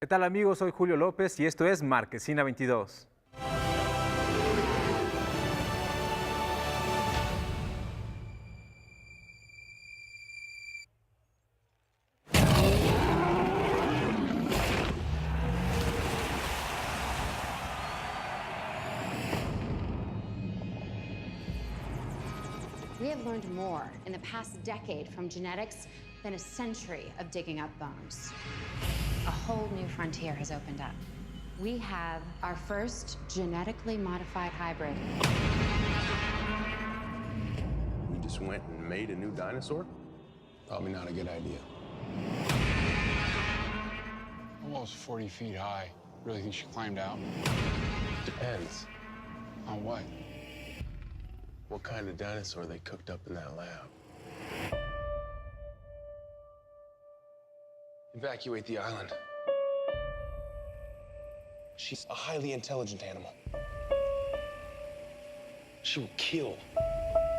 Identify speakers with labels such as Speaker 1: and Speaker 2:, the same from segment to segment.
Speaker 1: ¿Qué tal amigos? Soy Julio López y esto es Marquesina 22.
Speaker 2: We have learned more in the past decade from genetics than a century of digging up bones. A whole new frontier has opened up. We have our first genetically modified hybrid.
Speaker 3: We just went and made a new dinosaur?
Speaker 4: Probably not a good idea. Almost 40 feet high. Really think she climbed out?
Speaker 3: Depends.
Speaker 4: On what?
Speaker 3: What kind of dinosaur they cooked up in that lab. Evacuate the island. She's a highly intelligent animal. She will kill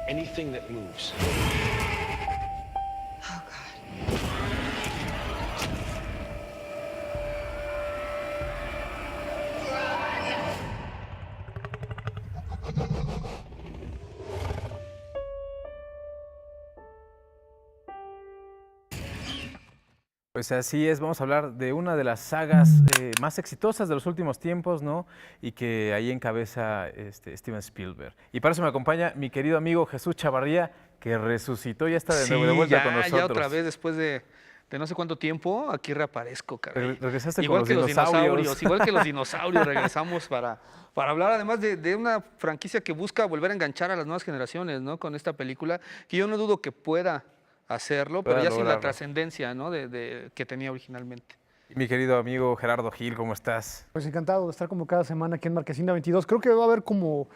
Speaker 3: anything that moves.
Speaker 2: Oh, God.
Speaker 1: Pues así es, vamos a hablar de una de las sagas más exitosas de los últimos tiempos, ¿no? Y que ahí encabeza Steven Spielberg. Y para eso me acompaña mi querido amigo Jesús Chavarría, que resucitó, ya está de nuevo de vuelta con nosotros.
Speaker 5: Ya otra vez, después de no sé cuánto tiempo, aquí reaparezco, caray.
Speaker 1: Regresaste
Speaker 5: Igual
Speaker 1: con
Speaker 5: que
Speaker 1: los dinosaurios.
Speaker 5: igual que los dinosaurios, regresamos para hablar además de una franquicia que busca volver a enganchar a las nuevas generaciones, ¿no? Con esta película, que yo no dudo que pueda hacerlo, pero
Speaker 1: Pueda
Speaker 5: ya sin la
Speaker 1: lograrlo.
Speaker 5: trascendencia, ¿no? que tenía originalmente.
Speaker 1: Mi querido amigo Gerardo Gil, ¿cómo estás?
Speaker 6: Pues encantado de estar como cada semana aquí en Marquesina 22. Creo que va a haber como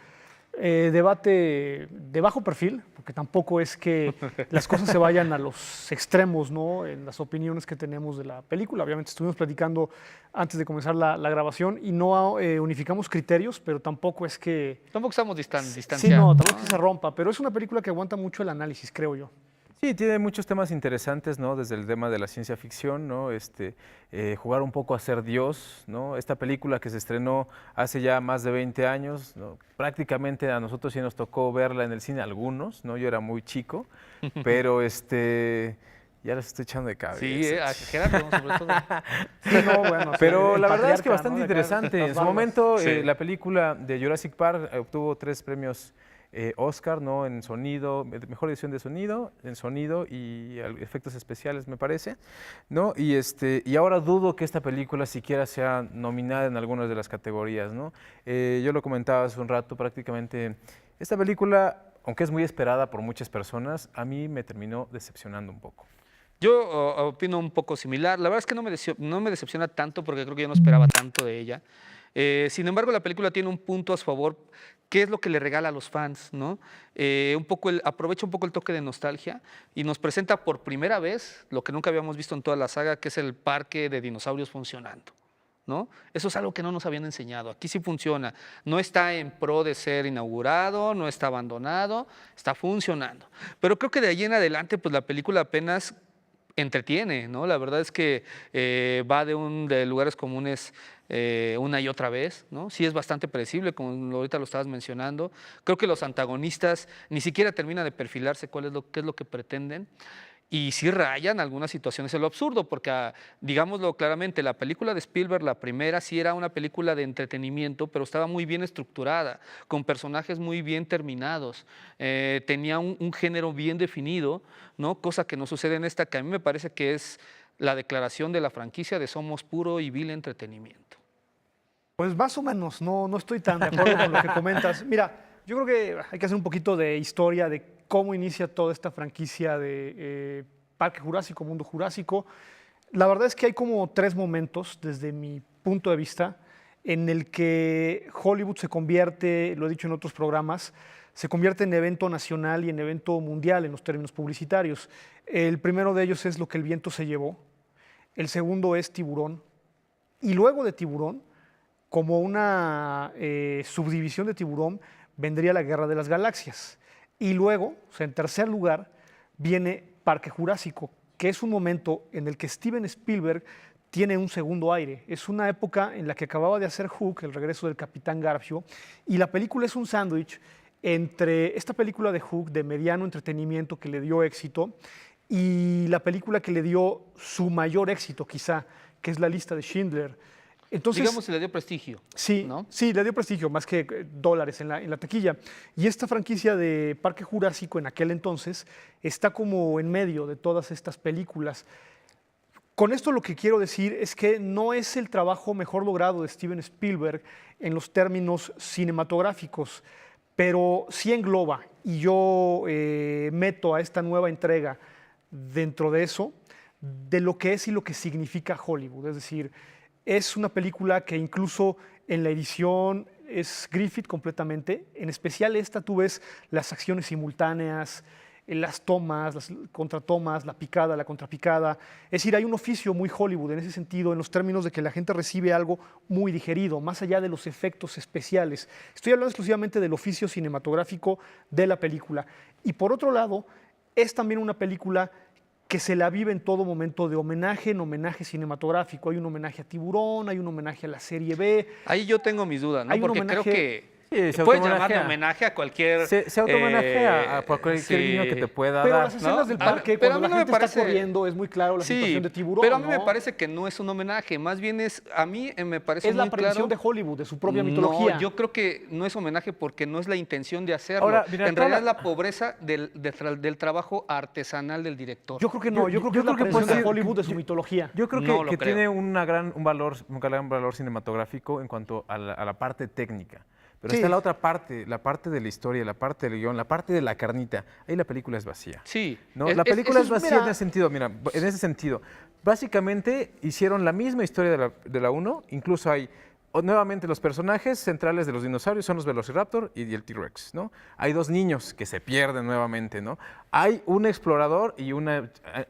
Speaker 6: debate de bajo perfil, porque tampoco es que las cosas se vayan a los extremos, ¿no? En las opiniones que tenemos de la película. Obviamente estuvimos platicando antes de comenzar la grabación y no unificamos criterios, pero tampoco es que...
Speaker 5: Tampoco estamos
Speaker 6: Sí,
Speaker 5: distanciados.
Speaker 6: no, tampoco es que se rompa, pero es una película que aguanta mucho el análisis, creo yo.
Speaker 1: Sí, tiene muchos temas interesantes, ¿no? Desde el tema de la ciencia ficción, ¿no? Jugar un poco a ser Dios, ¿no? Esta película que se estrenó hace ya más de 20 años, ¿no? Prácticamente a nosotros sí nos tocó verla en el cine, algunos, ¿no? Yo era muy chico, pero ya les estoy echando de cabeza.
Speaker 5: Sí, a Gerardo, sobre todo.
Speaker 6: Sí, no, bueno,
Speaker 1: Pero
Speaker 6: el
Speaker 1: la verdad es que
Speaker 6: patriarca,
Speaker 1: bastante
Speaker 6: ¿no? De acá,
Speaker 1: interesante.
Speaker 6: las
Speaker 1: En su
Speaker 6: barbas.
Speaker 1: momento,
Speaker 5: Sí.
Speaker 1: la película de Jurassic Park obtuvo 3 premios Oscar, ¿no? En sonido, mejor edición de sonido, en sonido y efectos especiales, me parece, ¿no? Y ahora dudo que esta película siquiera sea nominada en algunas de las categorías, ¿no? Yo lo comentaba hace un rato, prácticamente esta película, aunque es muy esperada por muchas personas, a mí me terminó decepcionando un poco.
Speaker 5: Yo opino un poco similar. La verdad es que no me decepciona tanto porque creo que yo no esperaba tanto de ella. Sin embargo, la película tiene un punto a su favor, que es lo que le regala a los fans, ¿no? Aprovecha un poco el toque de nostalgia y nos presenta por primera vez lo que nunca habíamos visto en toda la saga, que es el parque de dinosaurios funcionando, ¿no? Eso es algo que no nos habían enseñado. Aquí sí funciona. No está en pro de ser inaugurado, no está abandonado, está funcionando. Pero creo que de ahí en adelante, pues la película apenas entretiene, ¿no? La verdad es que va de lugares comunes una y otra vez, ¿no? Sí es bastante predecible, como ahorita lo estabas mencionando. Creo que los antagonistas ni siquiera terminan de perfilarse qué es lo que pretenden. Y sí rayan algunas situaciones en lo absurdo, porque digámoslo claramente, la película de Spielberg, la primera, sí era una película de entretenimiento, pero estaba muy bien estructurada, con personajes muy bien terminados, tenía un género bien definido, ¿no? Cosa que no sucede en esta, que a mí me parece que es la declaración de la franquicia de somos puro y vil entretenimiento.
Speaker 6: Pues más o menos, no estoy tan de acuerdo con lo que comentas. Mira, yo creo que hay que hacer un poquito de historia de cómo inicia toda esta franquicia de Parque Jurásico, Mundo Jurásico. La verdad es que hay como 3 momentos, desde mi punto de vista, en el que Hollywood se convierte, lo he dicho en otros programas, se convierte en evento nacional y en evento mundial en los términos publicitarios. El primero de ellos es Lo que el viento se llevó, el segundo es Tiburón, y luego de Tiburón, como una subdivisión de Tiburón, vendría la Guerra de las Galaxias. Y luego, o sea, en tercer lugar, viene Parque Jurásico, que es un momento en el que Steven Spielberg tiene un segundo aire. Es una época en la que acababa de hacer Hook, el regreso del Capitán Garfio, y la película es un sándwich entre esta película de Hook de mediano entretenimiento que le dio éxito y la película que le dio su mayor éxito quizá, que es La lista de Schindler. Entonces,
Speaker 5: Digamos, se le dio prestigio.
Speaker 6: sí,
Speaker 5: ¿no?
Speaker 6: sí, le dio prestigio, más que dólares en la taquilla. Y esta franquicia de Parque Jurásico en aquel entonces está como en medio de todas estas películas. Con esto lo que quiero decir es que no es el trabajo mejor logrado de Steven Spielberg en los términos cinematográficos, pero sí engloba, y yo meto a esta nueva entrega dentro de eso, de lo que es y lo que significa Hollywood. Es decir, es una película que incluso en la edición es Griffith completamente. En especial esta tú ves las acciones simultáneas, las tomas, las contratomas, la picada, la contrapicada. Es decir, hay un oficio muy Hollywood en ese sentido, en los términos de que la gente recibe algo muy digerido, más allá de los efectos especiales. Estoy hablando exclusivamente del oficio cinematográfico de la película. Y por otro lado, es también una película que se la vive en todo momento de homenaje en homenaje cinematográfico. Hay un homenaje a Tiburón, hay un homenaje a la serie B.
Speaker 5: Ahí yo tengo mis dudas, ¿no?
Speaker 6: Hay un
Speaker 5: Porque creo
Speaker 6: homenaje-
Speaker 5: que
Speaker 1: Sí, se
Speaker 5: puedes
Speaker 1: autohomenajea.
Speaker 5: llamarle homenaje a cualquier...
Speaker 1: Se autohomenajea a cualquier
Speaker 5: sí.
Speaker 1: guiño que te pueda
Speaker 6: Pero
Speaker 1: dar.
Speaker 6: las escenas
Speaker 5: ¿no?
Speaker 6: del
Speaker 5: Ah,
Speaker 6: parque,
Speaker 5: pero a
Speaker 6: cuando
Speaker 5: mí
Speaker 6: la
Speaker 5: no me
Speaker 6: gente
Speaker 5: parece-
Speaker 6: está corriendo, es muy claro la
Speaker 5: Sí,
Speaker 6: situación de Tiburón.
Speaker 5: pero a mí me
Speaker 6: ¿no?
Speaker 5: parece que no es un homenaje, más bien es, a mí me parece
Speaker 6: Es la
Speaker 5: muy
Speaker 6: aprensión
Speaker 5: claro...
Speaker 6: de Hollywood, de su propia mitología.
Speaker 5: No, yo creo que no es homenaje porque no es la intención de hacerlo.
Speaker 1: Ahora, mira,
Speaker 5: en
Speaker 1: toda
Speaker 5: realidad
Speaker 1: la-
Speaker 5: es la pobreza del trabajo artesanal del director.
Speaker 6: Yo creo que no, yo creo que es la
Speaker 1: creo que
Speaker 6: aprensión
Speaker 1: puede
Speaker 6: de
Speaker 1: ser-
Speaker 6: Hollywood de su mitología.
Speaker 1: Yo creo
Speaker 5: No
Speaker 1: que,
Speaker 5: lo
Speaker 1: que
Speaker 5: creo.
Speaker 1: tiene un gran valor cinematográfico en cuanto a la parte técnica. Pero
Speaker 6: Sí.
Speaker 1: está la otra parte, la parte de la historia, la parte del guión, la parte de la carnita. Ahí la película es vacía.
Speaker 5: Sí.
Speaker 1: ¿No?
Speaker 5: es-
Speaker 1: La
Speaker 5: es-
Speaker 1: película
Speaker 5: eso
Speaker 1: es vacía
Speaker 6: mira-
Speaker 1: en ese sentido, mira, en ese sentido. Básicamente hicieron la misma historia de la 1, incluso hay nuevamente los personajes centrales de los dinosaurios son los Velociraptor y el T-Rex, ¿no? Hay dos niños que se pierden nuevamente, ¿no? Hay un explorador y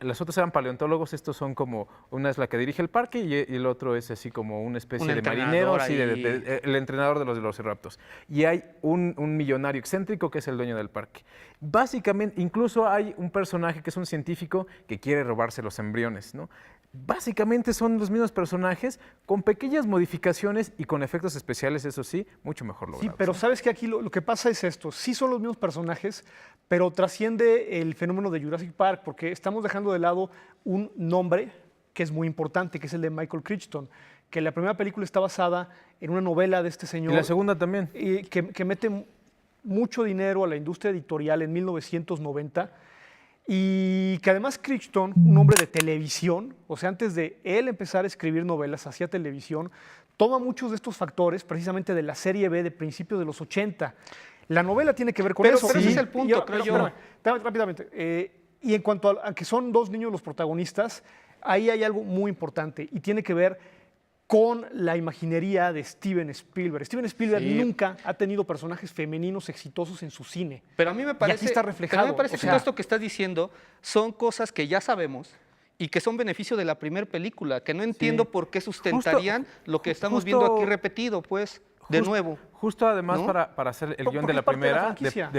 Speaker 1: las otras eran paleontólogos, estos son como, una es la que dirige el parque y el otro es así como una especie
Speaker 5: Un
Speaker 1: de
Speaker 5: entrenador
Speaker 1: marinero, sí,
Speaker 5: ahí.
Speaker 1: el entrenador de los Velociraptors. Y hay un millonario excéntrico que es el dueño del parque. Básicamente, incluso hay un personaje que es un científico que quiere robarse los embriones, ¿no? Básicamente son los mismos personajes con pequeñas modificaciones y con efectos especiales, eso sí, mucho mejor
Speaker 6: Sí,
Speaker 1: logrados.
Speaker 6: pero sabes que aquí lo que pasa es esto. Sí son los mismos personajes, pero trasciende el fenómeno de Jurassic Park porque estamos dejando de lado un nombre que es muy importante, que es el de Michael Crichton, que la primera película está basada en una novela de este
Speaker 1: Y
Speaker 6: señor
Speaker 1: la segunda también.
Speaker 6: que mete mucho dinero a la industria editorial en 1990 y que además Crichton, un hombre de televisión, o sea, antes de él empezar a escribir novelas, hacía televisión, toma muchos de estos factores precisamente de la serie B de principios de los 80. La novela tiene que ver con
Speaker 5: Pero-
Speaker 6: eso.
Speaker 5: pero ese
Speaker 6: Y-
Speaker 5: es el punto,
Speaker 6: y-
Speaker 5: creo yo.
Speaker 6: espérame, rápidamente. Y en cuanto a que son dos niños los protagonistas, ahí hay algo muy importante y tiene que ver con la imaginería de Steven Spielberg. Steven Spielberg
Speaker 5: Sí.
Speaker 6: nunca ha tenido personajes femeninos exitosos en su cine.
Speaker 5: Pero a mí me parece,
Speaker 6: está
Speaker 5: pero a
Speaker 6: reflejado,
Speaker 5: mí me parece
Speaker 6: o
Speaker 5: que
Speaker 6: sea-
Speaker 5: todo esto que estás diciendo son cosas que ya sabemos y que son beneficio de la primera película, que no entiendo por qué sustentarían lo que estamos viendo aquí repetido, pues, de nuevo.
Speaker 1: Justo además
Speaker 5: ¿no?
Speaker 1: para hacer el guión
Speaker 6: Porque
Speaker 1: de la
Speaker 6: es parte de la
Speaker 1: primera,
Speaker 6: franquicia.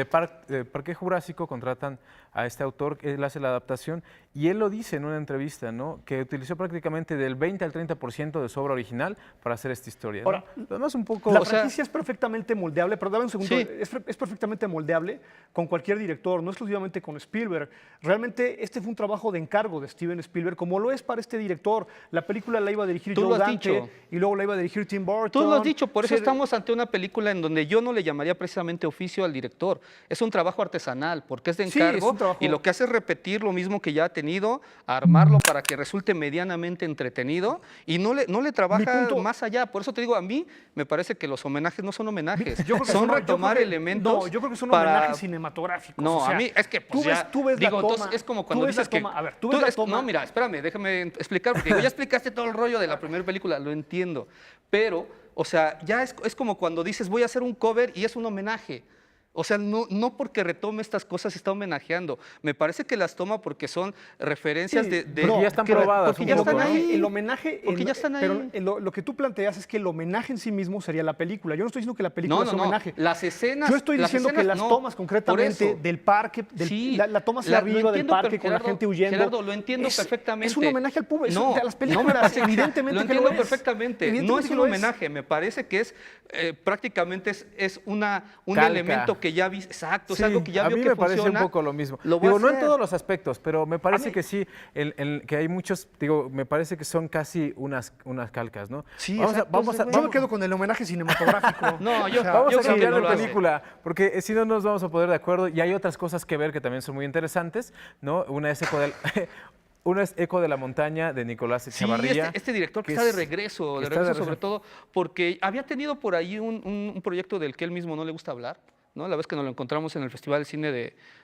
Speaker 1: de Parque Jurásico, contratan a este autor, él hace la adaptación, y él lo dice en una entrevista, ¿no? Que utilizó prácticamente del 20 al 30% de su obra original para hacer esta historia. ¿no?
Speaker 6: Ahora,
Speaker 1: Además, un poco...
Speaker 6: La
Speaker 5: O sea-
Speaker 6: franquicia es perfectamente moldeable, pero dame un segundo,
Speaker 5: Sí.
Speaker 6: es perfectamente moldeable con cualquier director, no exclusivamente con Spielberg. Realmente este fue un trabajo de encargo de Steven Spielberg, como lo es para este director. La película la iba a dirigir
Speaker 5: Tú lo
Speaker 6: Joe
Speaker 5: has
Speaker 6: Dante
Speaker 5: dicho.
Speaker 6: y luego la iba a dirigir Tim Burton.
Speaker 5: Tú lo has dicho, por eso
Speaker 6: Sí,
Speaker 5: estamos ante una película en donde yo no le llamaría precisamente oficio al director. Es un trabajo artesanal, porque es de
Speaker 6: Sí, es
Speaker 5: encargo
Speaker 6: un trabajo-
Speaker 5: y lo que hace es repetir lo mismo que ya ha tenido, armarlo para que resulte medianamente entretenido y no le trabaja
Speaker 6: punto-
Speaker 5: más allá. Por eso te digo, a mí me parece que los homenajes no son homenajes,
Speaker 6: Yo creo que
Speaker 5: son
Speaker 6: yo
Speaker 5: retomar
Speaker 6: creo que-
Speaker 5: elementos.
Speaker 6: No, yo creo que son
Speaker 5: para-
Speaker 6: homenajes cinematográficos.
Speaker 5: No,
Speaker 6: o sea,
Speaker 5: a mí es que pues,
Speaker 6: tú ves la
Speaker 5: digo,
Speaker 6: toma,
Speaker 5: entonces es como
Speaker 6: tú
Speaker 5: cuando
Speaker 6: ves la
Speaker 5: dices que
Speaker 6: toma, a ver, tú ves la toma.
Speaker 5: no, mira, espérame, déjame explicar porque digo, ya explicaste todo el rollo de la primera película, lo entiendo, pero o sea, ya es como cuando dices voy a hacer un cover y es un homenaje. O sea, no porque retome estas cosas está homenajeando. Me parece que las toma porque son referencias
Speaker 6: Sí,
Speaker 5: de...
Speaker 1: porque ya están probadas
Speaker 5: Porque
Speaker 1: un
Speaker 5: ya
Speaker 1: poco,
Speaker 5: están
Speaker 1: ¿no?
Speaker 5: ahí.
Speaker 6: El homenaje,
Speaker 5: Porque ya están
Speaker 6: pero
Speaker 5: ahí.
Speaker 6: lo que tú planteas es que el homenaje en sí mismo sería la película. Yo no estoy diciendo que la película es homenaje.
Speaker 5: Las escenas...
Speaker 6: Yo estoy diciendo que las tomas concretamente del parque,
Speaker 5: Sí,
Speaker 6: la toma hacia
Speaker 5: lo
Speaker 6: arriba del
Speaker 5: entiendo,
Speaker 6: parque con la
Speaker 5: Gerardo,
Speaker 6: gente huyendo.
Speaker 5: Gerardo, lo entiendo
Speaker 6: es
Speaker 5: perfectamente.
Speaker 6: Es un homenaje al público,
Speaker 5: No,
Speaker 6: a las
Speaker 5: no
Speaker 6: películas,
Speaker 5: me parece,
Speaker 6: evidentemente
Speaker 5: lo
Speaker 6: que
Speaker 5: entiendo
Speaker 6: es.
Speaker 5: perfectamente. No
Speaker 6: Evidentemente
Speaker 5: es
Speaker 6: que
Speaker 5: un
Speaker 6: lo
Speaker 5: homenaje, me parece que es prácticamente es un
Speaker 1: Calca.
Speaker 5: elemento que ya vi, exacto,
Speaker 1: Sí,
Speaker 5: es algo que ya
Speaker 1: a
Speaker 5: vio
Speaker 1: mí
Speaker 5: que
Speaker 1: me parece
Speaker 5: funciona.
Speaker 1: un poco lo mismo.
Speaker 5: Lo voy a
Speaker 1: Digo, no en
Speaker 5: hacer.
Speaker 1: todos los aspectos, pero me parece
Speaker 6: mí-
Speaker 1: que sí, que hay muchos, digo, me parece que son casi unas calcas, ¿no?
Speaker 6: Sí,
Speaker 1: vamos a,
Speaker 6: exacto,
Speaker 1: vamos a,
Speaker 6: yo me
Speaker 1: vamos-
Speaker 6: quedo con el homenaje cinematográfico.
Speaker 5: No, yo-
Speaker 1: Vamos
Speaker 5: yo
Speaker 1: a
Speaker 5: creo que
Speaker 1: cambiar
Speaker 5: no
Speaker 1: de
Speaker 5: lo hace.
Speaker 1: película, porque si no nos vamos a poner de acuerdo y hay otras cosas que ver que también son muy interesantes, ¿no? Una es Eco una es Eco de la Montaña de Nicolás
Speaker 5: Sí,
Speaker 1: Echavarría.
Speaker 5: este director que
Speaker 1: que
Speaker 5: está de
Speaker 1: es-
Speaker 5: regreso,
Speaker 1: que
Speaker 5: de
Speaker 1: está
Speaker 5: regreso
Speaker 1: de
Speaker 5: sobre
Speaker 1: regreso.
Speaker 5: todo porque había tenido por ahí un proyecto del que él mismo no le gusta hablar, ¿no? La vez que nos lo encontramos en el Festival de Cine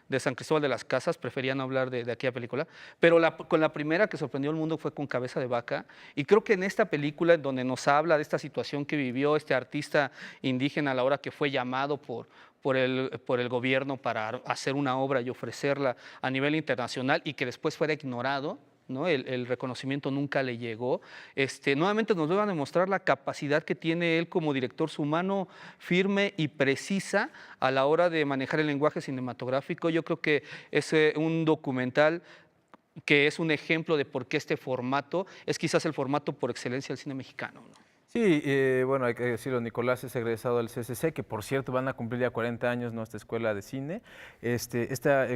Speaker 5: de San Cristóbal de las Casas, prefería no hablar de aquella película, pero con la primera que sorprendió al mundo fue con Cabeza de Vaca, y creo que en esta película, en donde nos habla de esta situación que vivió este artista indígena a la hora que fue llamado por el gobierno para hacer una obra y ofrecerla a nivel internacional y que después fuera ignorado, ¿no? El reconocimiento nunca le llegó. Nuevamente nos van a demostrar la capacidad que tiene él como director, su mano firme y precisa a la hora de manejar el lenguaje cinematográfico. Yo creo que es un documental que es un ejemplo de por qué este formato es quizás el formato por excelencia del cine mexicano, ¿no?
Speaker 1: Sí, bueno, hay que decirlo, Nicolás es egresado del CCC, que por cierto van a cumplir ya 40 años, ¿no? Esta escuela de cine.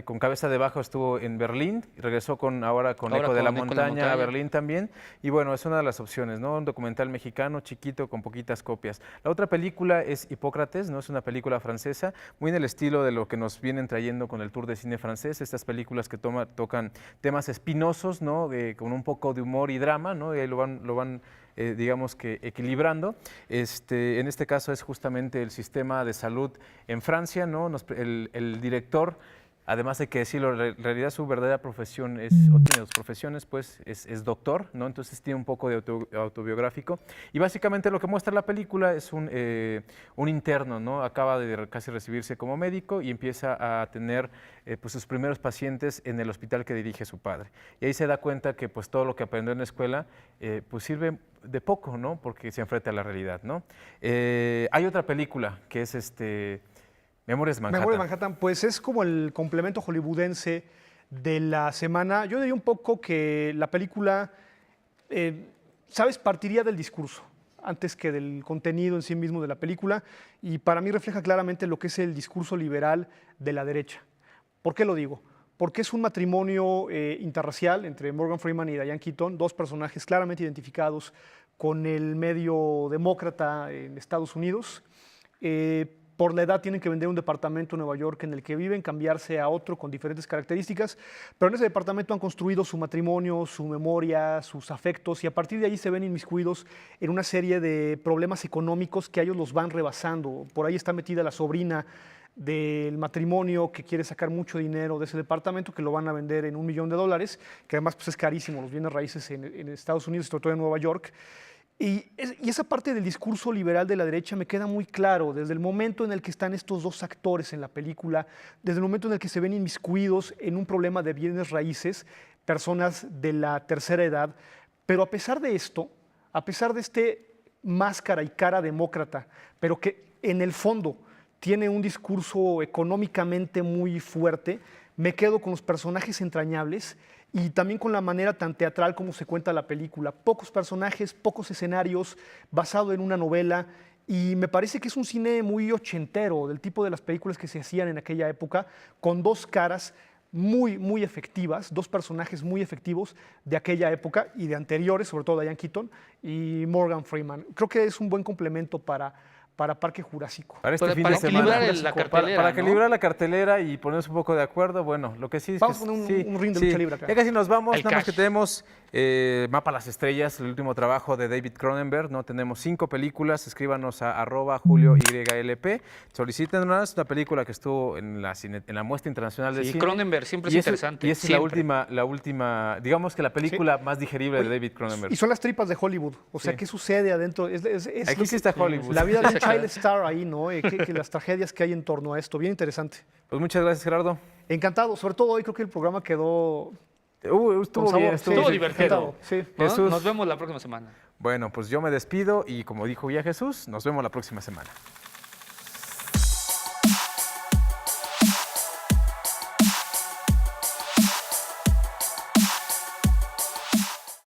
Speaker 1: Con Cabeza de Vaca estuvo en Berlín, y regresó ahora con
Speaker 5: Ahora
Speaker 1: Eco de la
Speaker 5: con Eco de la
Speaker 1: Montaña a
Speaker 5: Montaña.
Speaker 1: Berlín también. Y bueno, es una de las opciones, ¿no? Un documental mexicano, chiquito, con poquitas copias. La otra película es Hipócrates, ¿no? Es una película francesa, muy en el estilo de lo que nos vienen trayendo con el Tour de Cine Francés, estas películas que tocan temas espinosos, ¿no? Con un poco de humor y drama, ¿no? Y ahí lo van digamos que equilibrando. En este caso es justamente el sistema de salud en Francia, ¿no? El director, además hay que decirlo, en realidad su verdadera profesión o tiene dos profesiones, pues es doctor, ¿no? Entonces tiene un poco de autobiográfico. Y básicamente lo que muestra la película es un interno, ¿no? Acaba de casi recibirse como médico y empieza a tener pues sus primeros pacientes en el hospital que dirige su padre. Y ahí se da cuenta que pues todo lo que aprendió en la escuela pues sirve de poco, ¿no? Porque se enfrenta a la realidad, ¿no? Hay otra película que es Memorias de Manhattan.
Speaker 6: Memorias de Manhattan, pues es como el complemento hollywoodense de la semana. Yo diría un poco que la película, ¿sabes? Partiría del discurso antes que del contenido en sí mismo de la película, y para mí refleja claramente lo que es el discurso liberal de la derecha. ¿Por qué lo digo? Porque es un matrimonio interracial entre Morgan Freeman y Diane Keaton, dos personajes claramente identificados con el medio demócrata en Estados Unidos. Por la edad tienen que vender un departamento en Nueva York en el que viven, cambiarse a otro con diferentes características, pero en ese departamento han construido su matrimonio, su memoria, sus afectos, y a partir de ahí se ven inmiscuidos en una serie de problemas económicos que a ellos los van rebasando. Por ahí está metida la sobrina del matrimonio que quiere sacar mucho dinero de ese departamento, que lo van a vender en $1 millón, que además pues, es carísimo los bienes raíces en Estados Unidos, sobre todo en Nueva York. Y esa parte del discurso liberal de la derecha me queda muy claro desde el momento en el que están estos dos actores en la película, desde el momento en el que se ven inmiscuidos en un problema de bienes raíces, personas de la tercera edad. Pero a pesar de esto, a pesar de este máscara y cara demócrata, pero que en el fondo tiene un discurso económicamente muy fuerte, me quedo con los personajes entrañables y también con la manera tan teatral como se cuenta la película. Pocos personajes, pocos escenarios, basado en una novela, y me parece que es un cine muy ochentero, del tipo de las películas que se hacían en aquella época, con dos caras muy, muy efectivas, dos personajes muy efectivos de aquella época y de anteriores, sobre todo Diane Keaton y Morgan Freeman. Creo que es un buen complemento para Parque Jurásico.
Speaker 1: Para este fin
Speaker 5: para
Speaker 1: de semana.
Speaker 5: equilibrar la cartelera,
Speaker 1: Para
Speaker 5: ¿no?
Speaker 1: equilibrar la cartelera y ponernos un poco de acuerdo. Bueno, lo que sí es
Speaker 6: Vamos
Speaker 1: que
Speaker 6: a poner
Speaker 1: sí,
Speaker 6: un ring de
Speaker 1: sí.
Speaker 6: lucha libre acá.
Speaker 1: Ya casi nos vamos,
Speaker 5: El
Speaker 1: nada más que
Speaker 5: cash.
Speaker 1: tenemos Mapa a las Estrellas, el último trabajo de David Cronenberg. No tenemos 5 películas, escríbanos a @julioYLP. Solicítenos una película que estuvo en la muestra internacional de
Speaker 5: Sí,
Speaker 1: cine.
Speaker 5: Cronenberg siempre es
Speaker 1: Y
Speaker 5: interesante,
Speaker 1: Y es
Speaker 5: siempre.
Speaker 1: la última, digamos que la película más digerible de David Cronenberg.
Speaker 6: Y son las tripas de Hollywood. O sea,
Speaker 1: Sí.
Speaker 6: ¿qué sucede adentro?
Speaker 1: Aquí sí está Hollywood.
Speaker 6: La vida de un child star ahí, ¿no? Que las tragedias que hay en torno a esto. Bien interesante.
Speaker 1: Pues muchas gracias, Gerardo.
Speaker 6: Encantado. Sobre todo hoy creo que el programa quedó
Speaker 1: Estuvo
Speaker 6: con sabor.
Speaker 1: bien,
Speaker 6: Sí,
Speaker 5: Estuvo
Speaker 6: sí,
Speaker 5: divertido.
Speaker 6: encantado, sí.
Speaker 5: ¿no?
Speaker 1: Jesús.
Speaker 5: Nos vemos la próxima semana.
Speaker 1: Bueno, pues yo me despido y como dijo ya Jesús, nos vemos la próxima semana.